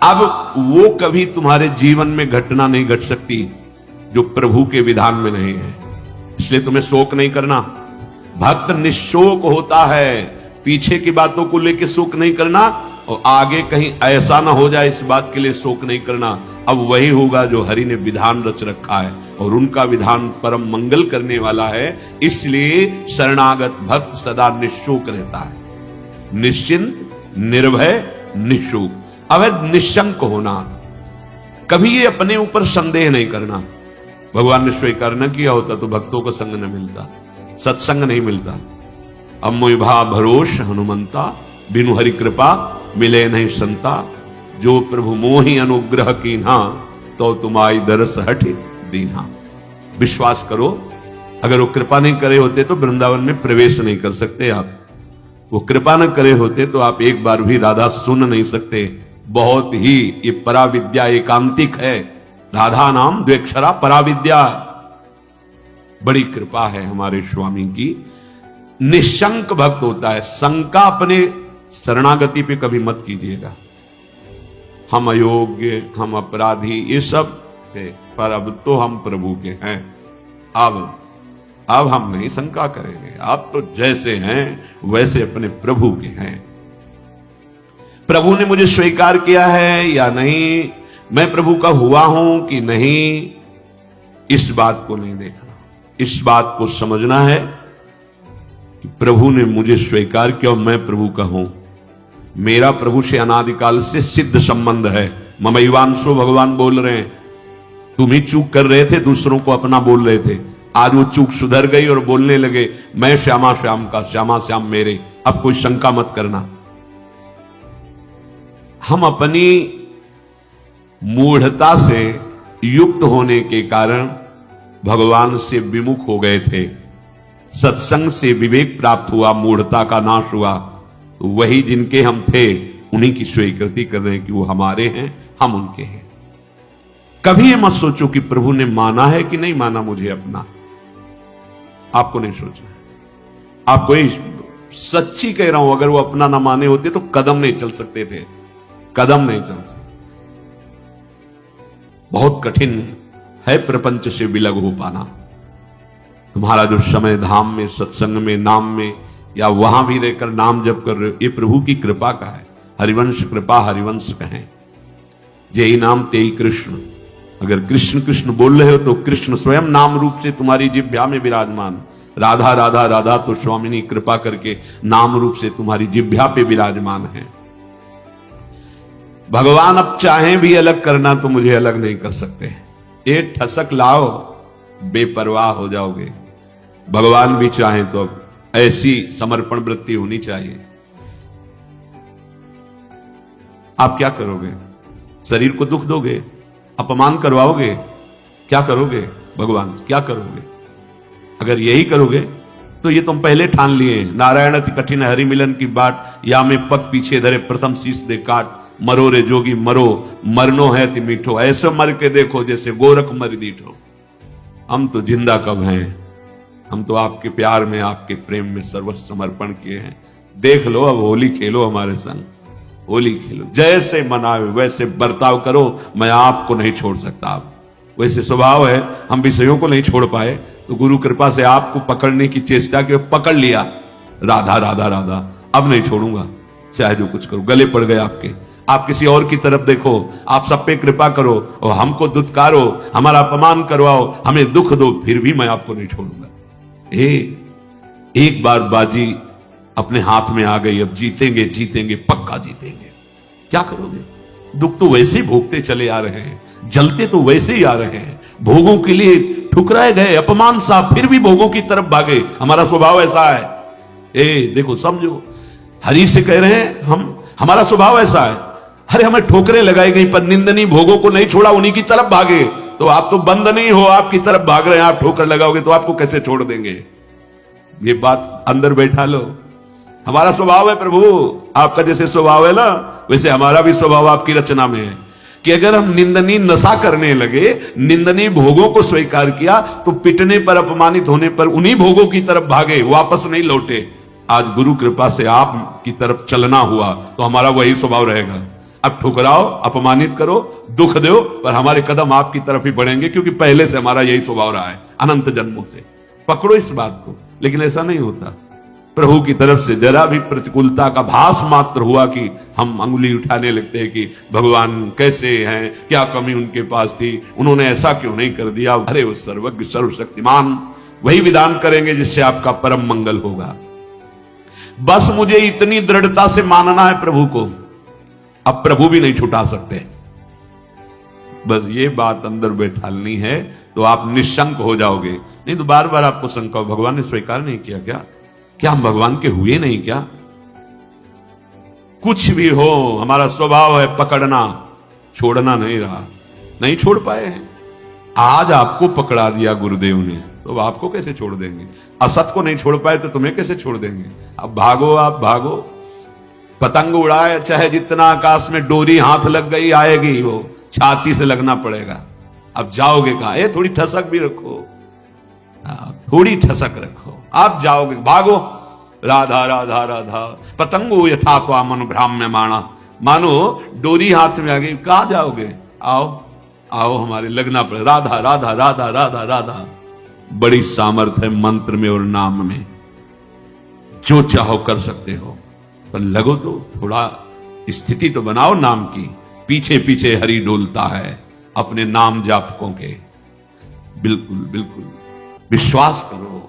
अब वो कभी तुम्हारे जीवन में घटना नहीं घट सकती जो प्रभु के विधान में नहीं है, इसलिए तुम्हें शोक नहीं करना। भक्त निशोक होता है, पीछे की बातों को लेकर शोक नहीं करना और आगे कहीं ऐसा ना हो जाए इस बात के लिए शोक नहीं करना। अब वही होगा जो हरि ने विधान रच रखा है और उनका विधान परम मंगल करने वाला है, इसलिए शरणागत भक्त सदा निशोक रहता है, निश्चिंत, निर्भय, निशोक। अब निशंक होना, कभी ये अपने ऊपर संदेह नहीं करना। भगवान ने स्वीकार न किया होता तो भक्तों को संग न मिलता, सत्संग नहीं मिलता। अब मोहिभा भरोस हनुमंता, बिनु हरि कृपा मिले नहीं संता। जो प्रभु मोहि अनुग्रह कीन्हा, तो तुम्हारी दरस हट दीन्हा। विश्वास करो, अगर वो कृपा नहीं करे होते तो वृंदावन में प्रवेश नहीं कर सकते आप। वो कृपा न करे होते तो आप एक बार भी राधा सुन नहीं सकते। बहुत ही ये पराविद्या एकांतिक है, राधा नाम द्वेक्षरा पराविद्या। बड़ी कृपा है हमारे स्वामी की। निशंक भक्त होता है, शंका अपने शरणागति पे कभी मत कीजिएगा। हम अयोग्य, हम अपराधी, ये सब थे, पर अब तो हम प्रभु के हैं। अब हम नहीं शंका करेंगे, आप तो जैसे हैं वैसे अपने प्रभु के हैं। प्रभु ने मुझे स्वीकार किया है या नहीं, मैं प्रभु का हुआ हूं कि नहीं, इस बात को नहीं देखना। इस बात को समझना है कि प्रभु ने मुझे स्वीकार किया और मैं प्रभु का हूं। मेरा प्रभु से अनादिकाल से सिद्ध संबंध है। ममैवांशो भगवान बोल रहे हैं। तुम ही चूक कर रहे थे, दूसरों को अपना बोल रहे थे। आज वो चूक सुधर गई और बोलने लगे मैं श्यामा श्याम का, श्यामा श्याम मेरे। अब कोई शंका मत करना। हम अपनी मूढ़ता से युक्त होने के कारण भगवान से विमुख हो गए थे। सत्संग से विवेक प्राप्त हुआ, मूढ़ता का नाश हुआ। तो वही जिनके हम थे उन्हीं की स्वीकृति कर रहे हैं कि वो हमारे हैं, हम उनके हैं। कभी ये मत सोचो कि प्रभु ने माना है कि नहीं माना मुझे अपना। आपको नहीं सोचना। आपको सच्ची कह रहा हूं, अगर वो अपना ना माने होते तो कदम नहीं चल सकते थे, कदम नहीं चल सकते। बहुत कठिन है प्रपंच से विलग हो पाना। तुम्हारा जो समय धाम में, सत्संग में, नाम में या वहां भी रहकर नाम जप कर रहे हो, ये प्रभु की कृपा का है। हरिवंश कृपा हरिवंश कहें, जेहि नाम तेहि कृष्ण। अगर कृष्ण कृष्ण बोल रहे हो तो कृष्ण स्वयं नाम रूप से तुम्हारी जिह्वा में विराजमान। राधा राधा राधा तो स्वामिनी कृपा करके नाम रूप से तुम्हारी जिह्वा पे विराजमान है। भगवान अब चाहें भी अलग करना तो मुझे अलग नहीं कर सकते। ये ठसक लाओ, बेपरवाह हो जाओगे। भगवान भी चाहें तो अब ऐसी समर्पण वृत्ति होनी चाहिए। आप क्या करोगे? शरीर को दुख दोगे, अपमान करवाओगे, क्या करोगे? भगवान क्या करोगे? अगर यही करोगे तो ये तुम पहले ठान लिए, नारायण अति कठिन हरि मिलन की बाट, या में पग पीछे धरे प्रथम शीश दे काट। मरो रे जोगी मरो, मरनो है ति मीठो, ऐसे मर के देखो जैसे गोरख मर दीठो। हम तो जिंदा कब हैं? हम तो आपके प्यार में, आपके प्रेम में सर्वस्व समर्पण किए हैं। देख लो, अब होली खेलो हमारे संग, होली खेलो। जैसे मनावे वैसे बर्ताव करो, मैं आपको नहीं छोड़ सकता। आप वैसे स्वभाव है, हम विषयों को नहीं छोड़ पाए तो गुरु कृपा से आपको पकड़ने की चेष्टा की, पकड़ लिया। राधा राधा राधा, अब नहीं छोड़ूंगा, चाहे जो कुछ करो। गले पड़ गए आपके, आप किसी और की तरफ देखो, आप सब पे कृपा करो और हमको दुत्कारो, हमारा अपमान करवाओ, हमें दुख दो, फिर भी मैं आपको नहीं छोड़ूंगा। एक बार बाजी अपने हाथ में आ गई, अब जीतेंगे जीतेंगे, पक्का जीतेंगे। क्या करोगे? दुख तो वैसे ही भोगते चले आ रहे हैं, जलते तो वैसे ही आ रहे हैं। भोगों के लिए ठुकराए गए, अपमान सा, फिर भी भोगों की तरफ भागे। हमारा स्वभाव ऐसा है। देखो, समझो, हरि से कह रहे हैं हमारा स्वभाव ऐसा है। अरे हमें ठोकरें लगाई गई पर निंदनीय भोगों को नहीं छोड़ा, उन्हीं की तरफ भागे। तो आप तो बंद नहीं हो, आपकी तरफ भाग रहे हैं। आप ठोकर लगाओगे तो आपको कैसे छोड़ देंगे? ये बात अंदर बैठा लो। हमारा स्वभाव है प्रभु, आपका जैसे स्वभाव है ना, वैसे हमारा भी स्वभाव आपकी रचना में है कि अगर हम निंदनीय नशा करने लगे, निंदनीय भोगों को स्वीकार किया, तो पिटने पर, अपमानित होने पर उन्हीं भोगों की तरफ भागे, वापस नहीं लौटे। आज गुरु कृपा से आपकी तरफ चलना हुआ तो हमारा वही स्वभाव रहेगा। अब ठुकराओ, अपमानित करो, दुख दो, पर हमारे कदम आपकी तरफ ही बढ़ेंगे, क्योंकि पहले से हमारा यही स्वभाव रहा है अनंत जन्मों से। पकड़ो इस बात को। लेकिन ऐसा नहीं होता। प्रभु की तरफ से जरा भी प्रतिकूलता का भास मात्र हुआ कि हम अंगुली उठाने लगते हैं कि भगवान कैसे हैं, क्या कमी उनके पास थी, उन्होंने ऐसा क्यों नहीं कर दिया। अरे वो सर्वज्ञ सर्वशक्तिमान वही विधान करेंगे जिससे आपका परम मंगल होगा। बस मुझे इतनी दृढ़ता से मानना है प्रभु को, अब प्रभु भी नहीं छुटा सकते। बस ये बात अंदर बैठालनी है तो आप निशंक हो जाओगे। नहीं तो बार बार आपको शंका, भगवान ने स्वीकार नहीं किया क्या हम भगवान के हुए नहीं क्या? कुछ भी हो, हमारा स्वभाव है पकड़ना, छोड़ना नहीं रहा, नहीं छोड़ पाए हैं। आज आपको पकड़ा दिया गुरुदेव ने, तो आपको कैसे छोड़ देंगे? असत को नहीं छोड़ पाए तो तुम्हें कैसे छोड़ देंगे? अब भागो, आप भागो, पतंग उड़ाए चाहे जितना आकाश में, डोरी हाथ लग गई आएगी, वो छाती से लगना पड़ेगा। अब जाओगे कहां? ये थोड़ी ठसक भी रखो, थोड़ी ठसक रखो, आप जाओगे, भागो। राधा राधा राधा पतंगो यथा तो मनु भ्राम्य माना, मानो डोरी हाथ में आ गई, कहां जाओगे? आओ आओ, हमारे लगना पड़े। राधा राधा राधा राधा राधा। बड़ी सामर्थ्य है मंत्र में और नाम में, जो चाहो कर सकते हो, पर लगो तो, थोड़ा स्थिति तो बनाओ नाम की। पीछे पीछे हरि डोलता है अपने नाम जापकों के। बिल्कुल बिल्कुल विश्वास करो,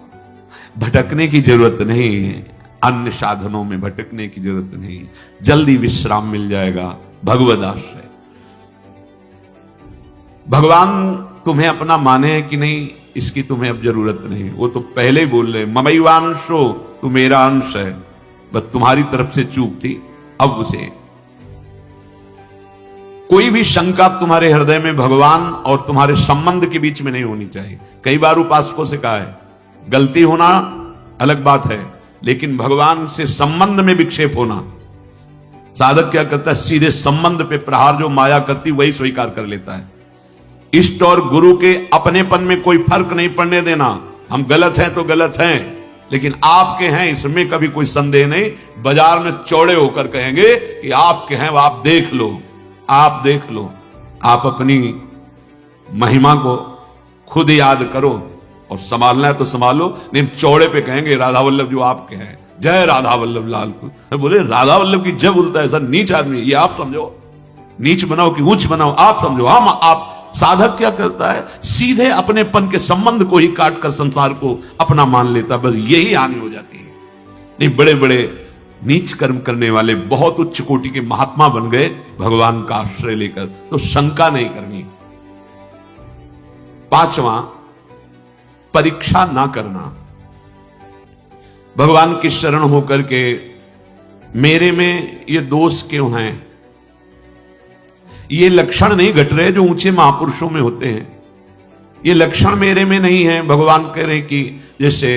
भटकने की जरूरत नहीं है, अन्य साधनों में भटकने की जरूरत नहीं, जल्दी विश्राम मिल जाएगा भगवद आश्रय। भगवान तुम्हें अपना माने है कि नहीं, इसकी तुम्हें अब जरूरत नहीं। वो तो पहले ही बोल रहे, ममैवांशो, तू मेरा अंश है, बस तुम्हारी तरफ से चूक थी, अब उसे। कोई भी शंका तुम्हारे हृदय में भगवान और तुम्हारे संबंध के बीच में नहीं होनी चाहिए। कई बार उपासकों से कहा है, गलती होना अलग बात है, लेकिन भगवान से संबंध में विक्षेप होना, साधक क्या करता है, सीधे संबंध पे प्रहार जो माया करती वही स्वीकार कर लेता है। इष्ट और गुरु के अपनेपन में कोई फर्क नहीं पड़ने देना। हम गलत हैं तो गलत हैं, लेकिन आपके हैं इसमें कभी कोई संदेह नहीं। बाजार में चौड़े होकर कहेंगे कि आपके हैं, आप देख लो, आप देख लो। आप अपनी महिमा को खुद याद करो, और संभालना है तो संभालो, नहीं चौड़े पे कहेंगे राधा वल्लभ जो आपके हैं, जय राधा वल्लभ लाल को। बोले राधा वल्लभ की जब बोलता है ऐसा नीच आदमी, ये आप समझो, नीच बनाओ कि ऊंच बनाओ आप समझो। हम आप साधक क्या करता है, सीधे अपनेपन के संबंध को ही काट कर संसार को अपना मान लेता, बस यही हानि हो जाती है। नहीं, बड़े बड़े नीच कर्म करने वाले बहुत उच्च कोटि के महात्मा बन गए भगवान का आश्रय लेकर, तो शंका नहीं करनी। पांचवा, परीक्षा ना करना। भगवान की शरण होकर के मेरे में ये दोष क्यों हैं, ये लक्षण नहीं घट रहे जो ऊंचे महापुरुषों में होते हैं, ये लक्षण मेरे में नहीं है। भगवान कह रहे कि जैसे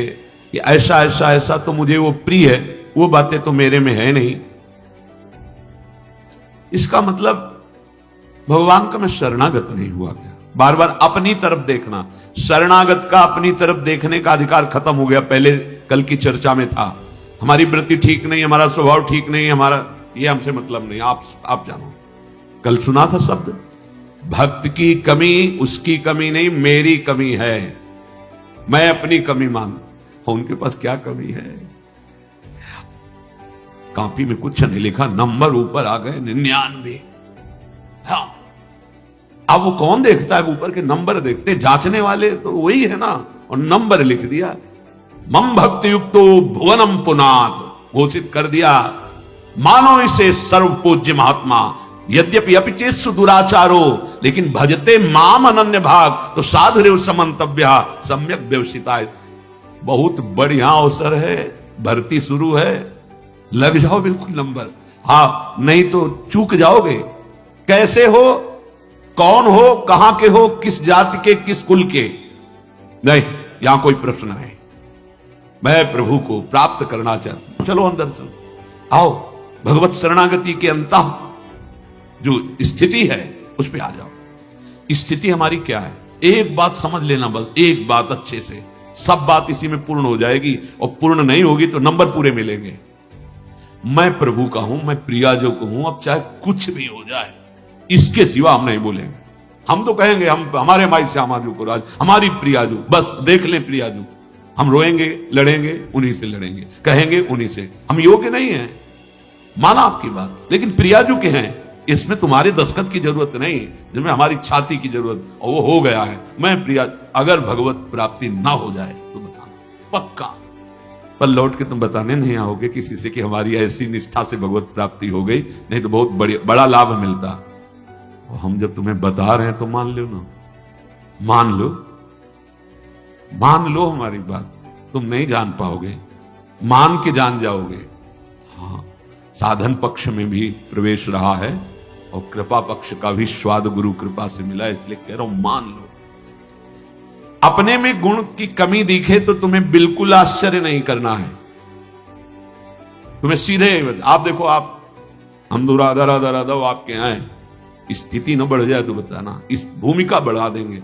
कि ऐसा ऐसा ऐसा तो मुझे वो प्रिय है, वो बातें तो मेरे में है नहीं। इसका मतलब भगवान का मैं शरणागत नहीं हुआ क्या? बार बार अपनी तरफ देखना, शरणागत का अपनी तरफ देखने का अधिकार खत्म हो गया। पहले कल की चर्चा में था, हमारी वृत्ति ठीक नहीं, हमारा स्वभाव ठीक नहीं, हमारा ये हमसे मतलब नहीं, आप जानो। कल सुना था शब्द, भक्त की कमी उसकी कमी नहीं, मेरी कमी है, मैं अपनी कमी मान। उनके पास क्या कमी है? कॉपी में कुछ नहीं लिखा, नंबर ऊपर आ गए 99। हाँ, अब वो कौन देखता है? ऊपर के नंबर देखते, जांचने वाले तो वही है ना, और नंबर लिख दिया। मम भक्ति युक्तो भुवनम पुनाथ घोषित कर दिया, मानो इसे सर्व पूज्य महात्मा, यद्यपि अपिचेत्सु दुराचारो, लेकिन भजते माम अनन्य भाग, तो साधुरेव समन्तव्या सम्यक व्यवसिताय। बहुत बढ़िया अवसर है, भर्ती शुरू है, लग जाओ बिल्कुल नंबर। हाँ, नहीं तो चूक जाओगे। कैसे हो, कौन हो, कहां के हो, किस जाति के, किस कुल के, नहीं, यहां कोई प्रश्न नहीं। मैं प्रभु को प्राप्त करना चाहता हूं, चलो अंदर चलो, आओ भगवत शरणागति के अंत जो स्थिति है उस पे आ जाओ। स्थिति हमारी क्या है? एक बात समझ लेना, बस एक बात अच्छे से, सब बात इसी में पूर्ण हो जाएगी, और पूर्ण नहीं होगी तो नंबर पूरे मिलेंगे। मैं प्रभु का हूं, मैं प्रियाजो को हूं, अब चाहे कुछ भी हो जाए, इसके सिवा हम नहीं बोलेंगे। हम तो कहेंगे हम हमारे माई श्यामाजू को राज, हमारी प्रियाजू, बस देख लें प्रियाजू। हम रोएंगे, लड़ेंगे, उन्हीं से लड़ेंगे, कहेंगे उन्हीं से। हम योग्य नहीं हैं, माना आपकी बात, लेकिन प्रियाजू के हैं, इसमें तुम्हारे दस्तखत की जरूरत नहीं, जिसमें हमारी छाती की जरूरत, और वो हो गया है। मैं प्रिया, अगर भगवत प्राप्ति ना हो जाए तो बताना पक्का, पर लौट के तुम बताने नहीं आओगे किसी से कि हमारी ऐसी निष्ठा से भगवत प्राप्ति हो गई, नहीं तो बहुत बड़ा लाभ मिलता। हम जब तुम्हें बता रहे हैं तो मान लो ना, मान लो हमारी बात। तुम नहीं जान पाओगे, मान के जान जाओगे। हाँ, साधन पक्ष में भी प्रवेश रहा है और कृपा पक्ष का भी स्वाद गुरु कृपा से मिला, इसलिए कह रहा हूं मान लो। अपने में गुण की कमी दिखे तो तुम्हें बिल्कुल आश्चर्य नहीं करना है। तुम्हें सीधे आप देखो, आप हम तो राधा राधा राधा आपके यहां है, स्थिति न बढ़ जाए तो बताना, इस भूमिका बढ़ा देंगे।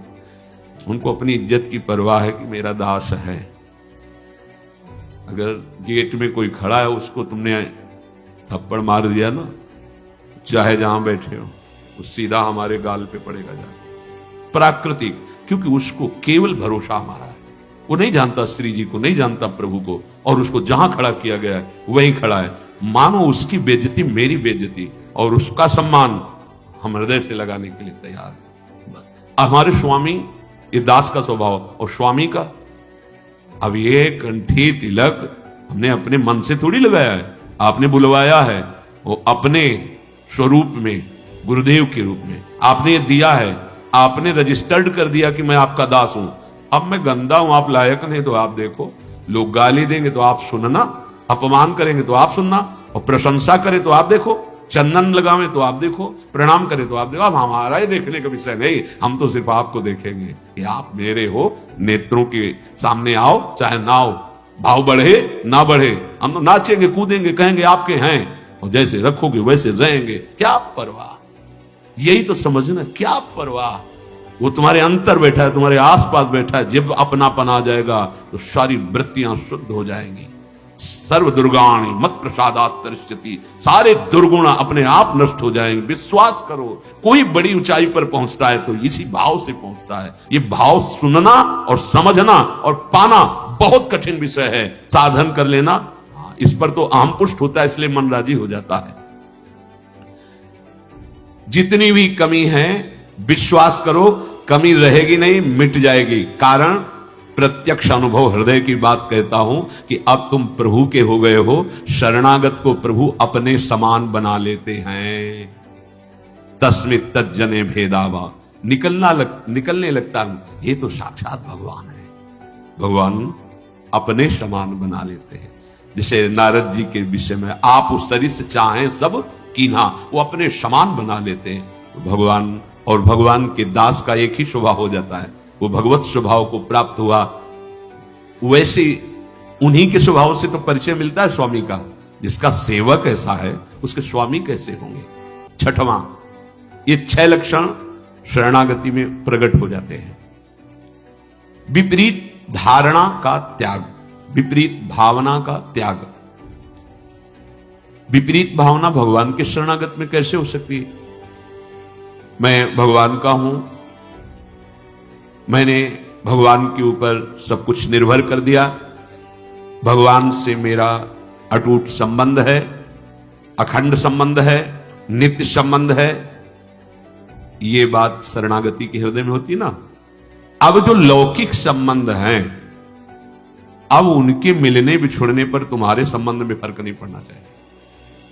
उनको अपनी इज्जत की परवाह है कि मेरा दास है। अगर गेट में कोई खड़ा है, उसको तुमने थप्पड़ मार दिया ना, चाहे जहां बैठे हो, वो सीधा हमारे गाल पे पड़ेगा जाके। प्राकृतिक, क्योंकि उसको केवल भरोसा हमारा है। वो नहीं जानता श्री जी को, नहीं जानता प्रभु को, और उसको जहां खड़ा किया गया है वहीं खड़ा है। मानो उसकी बेइज्जती मेरी बेइज्जती, और उसका सम्मान हम हृदय से लगाने के लिए तैयार है। हमारे स्वामी, ये दास का स्वभाव, और स्वामी का अब ये कंठी तिलक हमने अपने मन से थोड़ी लगाया है, आपने बुलवाया है। वो अपने स्वरूप में, गुरुदेव के रूप में आपने ये दिया है, आपने रजिस्टर्ड कर दिया कि मैं आपका दास हूं। अब मैं गंदा हूं, आप लायक नहीं, तो आप देखो, लोग गाली देंगे तो आप सुनना, अपमान करेंगे तो आप सुनना, और प्रशंसा करें तो आप देखो, चंदन लगावे तो आप देखो, प्रणाम करें तो आप देखो। अब हमारा ही देखने का विषय नहीं, हम तो सिर्फ आपको देखेंगे कि आप मेरे हो। नेत्रों के सामने आओ चाहे ना आओ, भाव बढ़े ना बढ़े, हम तो नाचेंगे, कूदेंगे, कहेंगे आपके हैं, और जैसे रखोगे वैसे रहेंगे। क्या परवाह, यही तो समझना, क्या परवाह। वो तुम्हारे अंतर बैठा है, तुम्हारे आसपास बैठा है। जब अपनापन आ जाएगा तो सारी वृत्तियां शुद्ध हो जाएंगी। सर्व दुर्गाणी मत प्रसादात तरिष्यति, सारे दुर्गुण अपने आप नष्ट हो जाएंगे। विश्वास करो, कोई बड़ी ऊंचाई पर पहुंचता है तो इसी भाव से पहुंचता है। ये भाव सुनना और समझना और पाना बहुत कठिन विषय है। साधन कर लेना, इस पर तो अहम पुष्ट होता है, इसलिए मन राजी हो जाता है। जितनी भी कमी है विश्वास करो, कमी रहेगी नहीं, मिट जाएगी। कारण प्रत्यक्ष अनुभव, हृदय की बात कहता हूं कि अब तुम प्रभु के हो गए हो। शरणागत को प्रभु अपने समान बना लेते हैं। तस्मित तज्जने भेदावा, निकलने लगता है, ये तो साक्षात भगवान है। भगवान अपने समान बना लेते हैं। जैसे नारद जी के विषय में, आप उस शरीर से चाहें सब कीन्हा, वो अपने समान बना लेते हैं। भगवान और भगवान के दास का एक ही स्वभाव हो जाता है, वो भगवत स्वभाव को प्राप्त हुआ। वैसे उन्हीं के स्वभाव से तो परिचय मिलता है स्वामी का। जिसका सेवक ऐसा है उसके स्वामी कैसे होंगे। छठवां, ये 6 लक्षण शरणागति में प्रकट हो जाते हैं। विपरीत धारणा का त्याग, विपरीत भावना का त्याग। विपरीत भावना भगवान के शरणागत में कैसे हो सकती है। मैं भगवान का हूं, मैंने भगवान के ऊपर सब कुछ निर्भर कर दिया, भगवान से मेरा अटूट संबंध है, अखंड संबंध है, नित्य संबंध है। ये बात शरणागति के हृदय में होती ना। अब जो लौकिक संबंध हैं, अब उनके मिलने बिछुड़ने पर तुम्हारे संबंध में फर्क नहीं पड़ना चाहिए।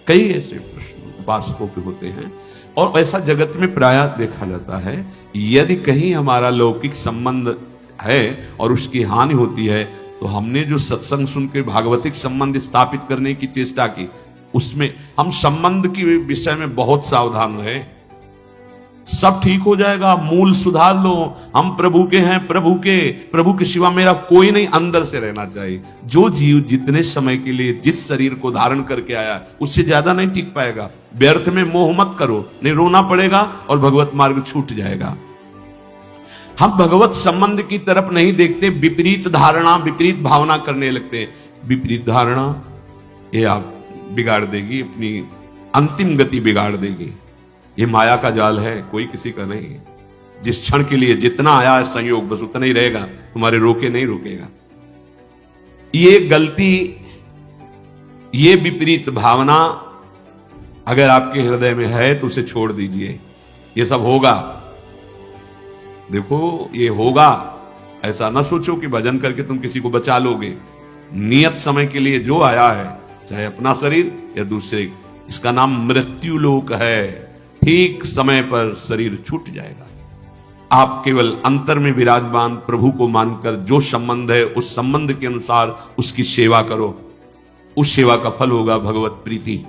कई ऐसे प्रश्न उपासकों के होते हैं, और ऐसा जगत में प्रायः देखा जाता है। यदि कहीं हमारा लौकिक संबंध है और उसकी हानि होती है, तो हमने जो सत्संग सुन के भागवतिक संबंध स्थापित करने की चेष्टा की, उसमें हम संबंध के विषय में बहुत सावधान रहे। सब ठीक हो जाएगा, मूल सुधार लो। हम प्रभु के हैं, प्रभु के सिवा मेरा कोई नहीं, अंदर से रहना चाहिए। जो जीव जितने समय के लिए जिस शरीर को धारण करके आया, उससे ज्यादा नहीं टिक पाएगा। व्यर्थ में मोह मत करो, नहीं रोना पड़ेगा और भगवत मार्ग छूट जाएगा। हम भगवत संबंध की तरफ नहीं देखते, विपरीत धारणा, विपरीत भावना करने लगते हैं। विपरीत धारणा, ये आप बिगाड़ देगी, अपनी अंतिम गति बिगाड़ देगी। ये माया का जाल है, कोई किसी का नहीं है। जिस क्षण के लिए जितना आया है संयोग, बस उतना ही रहेगा, तुम्हारे रोके नहीं रुकेगा। ये गलती, ये विपरीत भावना अगर आपके हृदय में है तो उसे छोड़ दीजिए। ये सब होगा, देखो ये होगा। ऐसा ना सोचो कि भजन करके तुम किसी को बचा लोगे। नियत समय के लिए जो आया है, चाहे अपना शरीर या दूसरे, इसका नाम मृत्यु लोक है। ठीक समय पर शरीर छूट जाएगा। आप केवल अंतर में विराजमान प्रभु को मानकर जो संबंध है उस संबंध के अनुसार उसकी सेवा करो। उस सेवा का फल होगा भगवत प्रीति।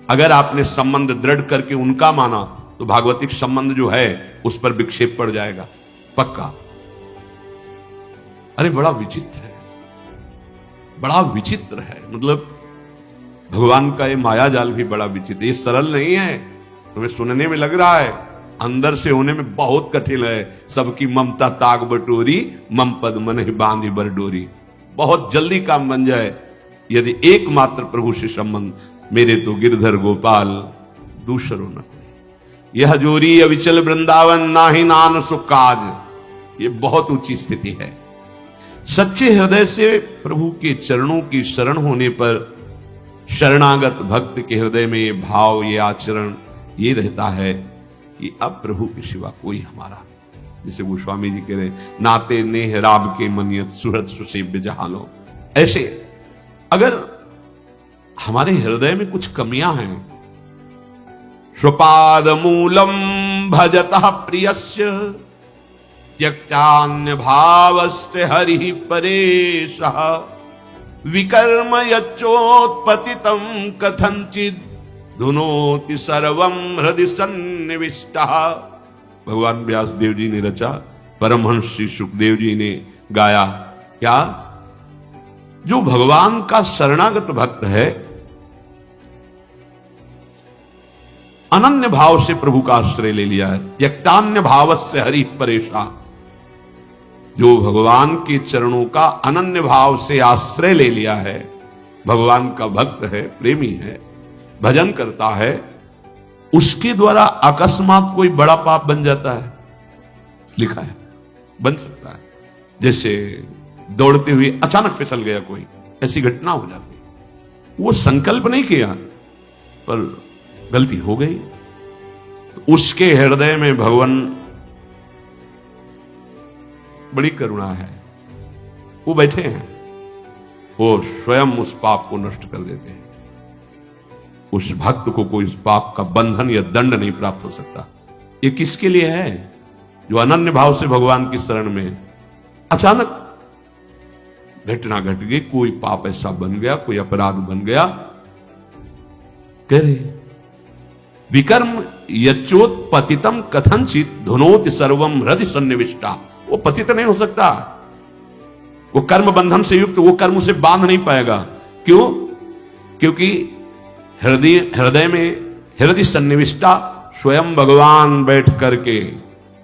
अगर आपने संबंध दृढ़ करके उनका माना तो भागवतिक संबंध जो है उस पर विक्षेप पड़ जाएगा, पक्का। अरे बड़ा विचित्र है, बड़ा विचित्र है। मतलब भगवान का ये माया जाल भी बड़ा विचित्र, ये सरल नहीं है। तुम्हें सुनने में लग रहा है, अंदर से होने में बहुत कठिन है। सबकी ममता ताग बटोरी, मम पद मन ही बांधी बर डोरी। बहुत जल्दी काम बन जाए यदि एकमात्र प्रभु से संबंध। मेरे तो गिरधर गोपाल दूसरो न कोई, यह जोरी अविचल वृंदावन नाही नान सुकाज। ये बहुत ऊंची स्थिति है। सच्चे हृदय से प्रभु के चरणों की शरण होने पर शरणागत भक्त के हृदय में ये भाव, ये आचरण ये रहता है कि अब प्रभु के सिवा कोई हमारा, जिसे वो स्वामी जी कह रहे, नाते नेह राब के मनियत सुहृद सुसेव्य जहालो। ऐसे अगर हमारे हृदय में कुछ कमियां हैं, स्वपाद मूलम भजतः प्रियस्य त्यक्तान्य भावस्य हरि परेशः विकर्म यच्चोत्पतितं कथंचित् धुनोति सर्वं हृदि सन्निविष्टः। भगवान व्यास देव जी ने रचा, परमहंस श्री सुखदेव जी ने गाया। क्या? जो भगवान का शरणागत भक्त है, अनन्य भाव से प्रभु का आश्रय ले लिया है, त्यक्तान्य भावस्य हरि परेशा। जो भगवान के चरणों का अनन्य भाव से आश्रय ले लिया है, भगवान का भक्त है, प्रेमी है, भजन करता है, उसके द्वारा अकस्मात कोई बड़ा पाप बन जाता है। लिखा है बन सकता है। जैसे दौड़ते हुए अचानक फिसल गया कोई, ऐसी घटना हो जाती है। वो संकल्प नहीं किया पर गलती हो गई, तो उसके हृदय में भगवान बड़ी करुणा है। वो बैठे हैं, वो स्वयं उस पाप को नष्ट कर देते हैं। उस भक्त को कोई उस पाप का बंधन या दंड नहीं प्राप्त हो सकता। ये किसके लिए है? जो अनन्य भाव से भगवान की शरण में, अचानक घटना घट गई, कोई पाप ऐसा बन गया, कोई अपराध बन गया, कह रहे विकर्म यच्चोत्पतितम कथंचित धुनोति सर्वम हृदि सन्निविष्टा। वो पतित नहीं हो सकता, वो कर्म बंधन से युक्त, वो कर्म उसे बांध नहीं पाएगा। क्यों? क्योंकि हृदय में हृदय सन्निविष्टा, स्वयं भगवान बैठ करके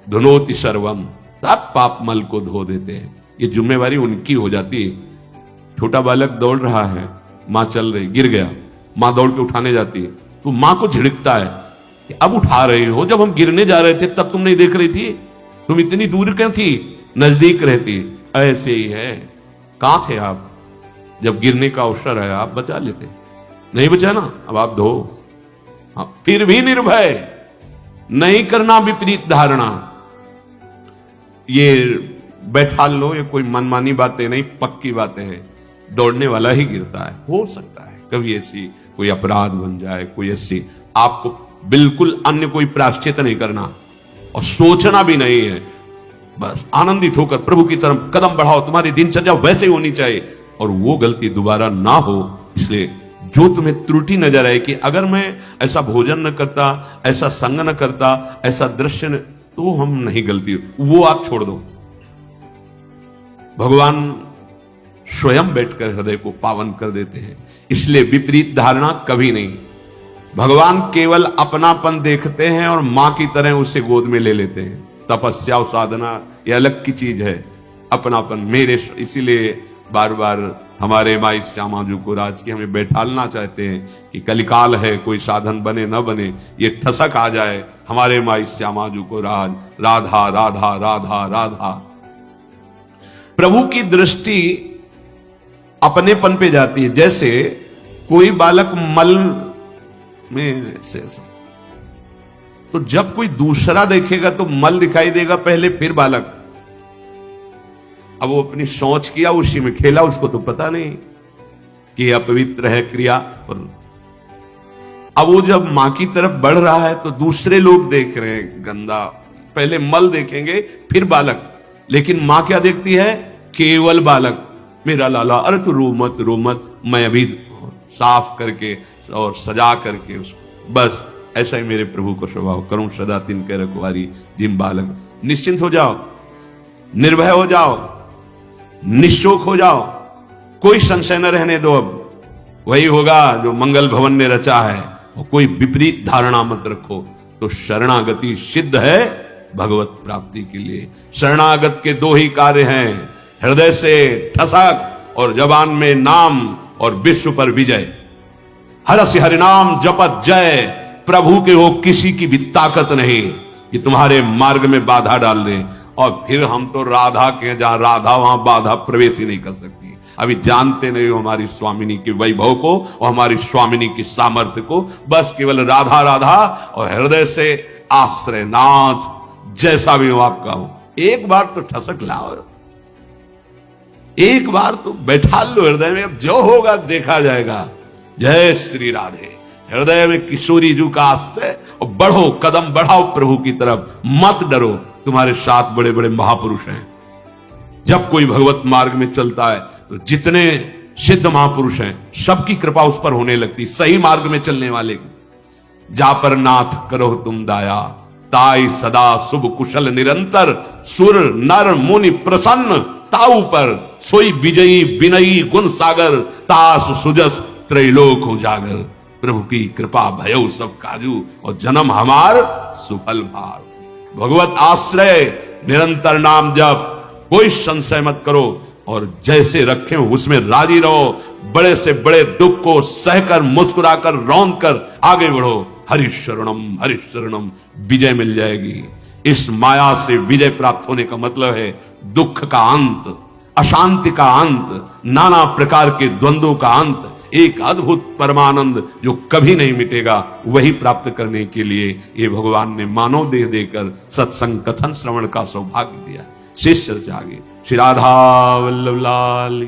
धुनोति सर्वम, सब पाप मल को धो देते हैं। ये जिम्मेवारी उनकी हो जाती है। छोटा बालक दौड़ रहा है, मां चल रही, गिर गया, मां दौड़ के उठाने जाती है, तो मां को झिड़कता है कि अब उठा रहे हो, जब हम गिरने जा रहे थे तब तुम नहीं देख रही थी, तुम इतनी दूर क्यों थी, नजदीक रहती। ऐसे ही है, कहां थे आप जब गिरने का अवसर है, आप बचा लेते, नहीं बचा ना, अब आप धो। हाँ, फिर भी निर्भय नहीं करना विपरीत धारणा। ये बैठा लो, ये कोई मनमानी बातें नहीं, पक्की बातें हैं। दौड़ने वाला ही गिरता है, हो सकता है कभी ऐसी कोई अपराध बन जाए, कोई ऐसी, आपको बिल्कुल अन्य कोई प्रायश्चित नहीं करना और सोचना भी नहीं है। बस आनंदित होकर प्रभु की तरफ कदम बढ़ाओ, तुम्हारी दिनचर्या वैसे ही होनी चाहिए और वो गलती दोबारा ना हो। इसलिए जो तुम्हें त्रुटि नजर आए कि अगर मैं ऐसा भोजन न करता, ऐसा संग न करता, ऐसा दृश्य न, तो हम नहीं गलती, वो आप छोड़ दो। भगवान स्वयं बैठकर हृदय को पावन कर देते हैं। इसलिए विपरीत धारणा कभी नहीं। भगवान केवल अपनापन देखते हैं और मां की तरह उसे गोद में ले लेते हैं। तपस्या और साधना ये अलग की चीज है, अपनापन मेरे। इसीलिए बार बार हमारे माई श्यामा जी को राज की हमें बैठालना चाहते हैं कि कलिकाल है, कोई साधन बने न बने, ये ठसक आ जाए हमारे माई श्यामा जी को राज। राधा राधा राधा राधा। प्रभु की दृष्टि अपनेपन पे जाती है। जैसे कोई बालक मल में से तो जब कोई दूसरा देखेगा तो मल दिखाई देगा पहले, फिर बालक। अब वो अपनी सोच किया, उसी में खेला, उसको तो पता नहीं कि अपवित्र है क्रिया। पर अब वो जब मां की तरफ बढ़ रहा है तो दूसरे लोग देख रहे हैं गंदा, पहले मल देखेंगे फिर बालक, लेकिन मां क्या देखती है? केवल बालक। मेरा लाला, अरे तू रो मत, मैं अभी साफ करके और सजा करके उसको, बस ऐसा ही मेरे प्रभु को स्वभाव करूं सदा तिन के रखवारी जिम बालक। निश्चिंत हो जाओ, निर्भय हो जाओ, निशोक हो जाओ, कोई संशय न रहने दो। अब वही होगा जो मंगल भवन ने रचा है, और कोई विपरीत धारणा मत रखो। तो शरणागति सिद्ध है भगवत प्राप्ति के लिए। शरणागत के दो ही कार्य हैं, हृदय से ठसक और जबान में नाम, और विश्व पर विजय। हरस हरिनाम जपत जय, प्रभु के हो किसी की भी ताकत नहीं कि तुम्हारे मार्ग में बाधा डाल दे। और फिर हम तो राधा के, जहां राधा वहां बाधा प्रवेश ही नहीं कर सकती। अभी जानते नहीं हो हमारी स्वामिनी के वैभव को और हमारी स्वामिनी की सामर्थ्य को। बस केवल राधा राधा और हृदय से आश्रय नाथ, जैसा भी हो आपका हो, एक बार तो ठसक लाओ, एक बार तो बैठा लो हृदय में। अब जो होगा देखा जाएगा। जय श्री राधे। हृदय में किशोरी जू का आश्रय, और बढ़ो, कदम बढ़ाओ प्रभु की तरफ, मत डरो। तुम्हारे साथ बड़े बड़े महापुरुष हैं। जब कोई भगवत मार्ग में चलता है तो जितने सिद्ध महापुरुष हैं सबकी कृपा उस पर होने लगती, सही मार्ग में चलने वाले को। जा पर नाथ करो तुम दाया, ताई सदा शुभ कुशल निरंतर, सुर नर मुनि प्रसन्न ताऊ पर, सोई विजयी विनयी गुण सागर, तास सुजस त्रैलोक उजागर। प्रभु की कृपा भयो सब काजू, और जन्म हमार सुफल भार। भगवत आश्रय, निरंतर नाम जप, कोई संशय मत करो, और जैसे रखे हो उसमें राजी रहो। बड़े से बड़े दुख को सहकर, मुस्कुराकर, रौंद कर आगे बढ़ो। हरि शरणम, विजय मिल जाएगी। इस माया से विजय प्राप्त होने का मतलब है दुख का अंत, अशांति का अंत, नाना प्रकार के द्वंद्वों का अंत, एक अद्भुत परमानंद जो कभी नहीं मिटेगा। वही प्राप्त करने के लिए ये भगवान ने मानव देह देकर सत्संग कथन श्रवण का सौभाग्य दिया। शिष्य जागे। श्री राधा वल्लभ लाल।